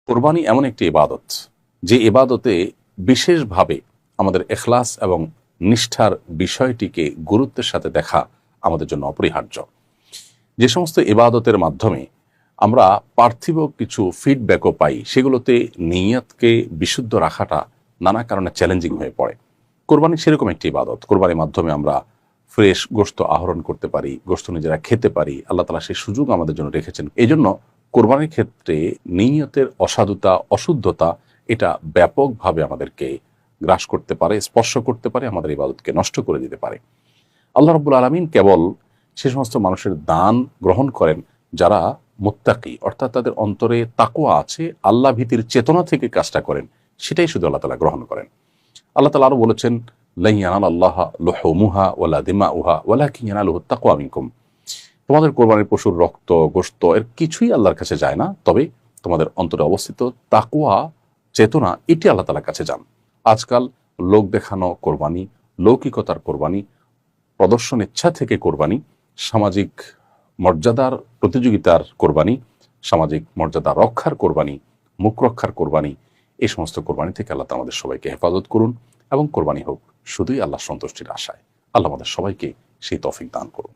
কোরবানি এমন একটি ইবাদত, যে ইবাদতে বিশেষভাবে আমাদের এখলাস এবং নিষ্ঠার বিষয়টিকে গুরুত্বের সাথে দেখা আমাদের জন্য অপরিহার্য। যে সমস্ত ইবাদতের মাধ্যমে আমরা পার্থিব কিছু ফিডব্যাকও পাই, সেগুলোতে নিয়তকে বিশুদ্ধ রাখাটা নানা কারণে চ্যালেঞ্জিং হয়ে পড়ে। কোরবানি সেরকম একটি ইবাদত। কোরবানির মাধ্যমে আমরা ফ্রেশ গোশত আহরণ করতে পারি, গোশত নিজেরা খেতে পারি। আল্লাহ তাআলা সেই সুযোগ আমাদের জন্য রেখেছেন। এই জন্য কোরবানির ক্ষেত্রে নিয়তের অসাধুতা, অশুদ্ধতা এটা ব্যাপকভাবে আমাদেরকে গ্রাস করতে পারে, স্পর্শ করতে পারে, আমাদের ইবাদতকে নষ্ট করে দিতে পারে। আল্লাহ রাব্বুল আলামিন কেবল সে সমস্ত মানুষের দান গ্রহণ করেন যারা মুত্তাকি, অর্থাৎ তাদের অন্তরে তাকওয়া আছে, আল্লাহ ভীতির চেতনা থেকে কাজটা করেন, সেটাই শুধু আল্লাহ তাআলা গ্রহণ করেন। আল্লাহ তাআলা আরো বলেছেন, লা ইয়ানালাল্লাহা লুহুমুহা ওয়ালা দিমাউহা ওয়ালাকিন ইয়ানালুহুত তাকওয়া মিনকুম। তোমাদের কোরবানির পশুর রক্ত, গোশত এর কিছুই আল্লাহর কাছে যায় না, তবে তোমাদের অন্তরে অবস্থিত তাকওয়া, চেতনা, এটি আল্লাহ তাআলার কাছে যান। আজকাল লোক দেখানো কোরবানি, লৌকিকতার কোরবানি, প্রদর্শন ইচ্ছা থেকে কোরবানি, সামাজিক মর্যাদার প্রতিযোগিতার কোরবানি, সামাজিক মর্যাদা রক্ষার কোরবানি, মুখ রক্ষার কোরবানি, এই সমস্ত কোরবানি থেকে আল্লাহ আমাদের সবাইকে হেফাজত করুন এবং কোরবানি হোক শুধুই আল্লাহ সন্তুষ্টির আশায়। আল্লাহ আমাদের সবাইকে সেই তৌফিক দান করুন।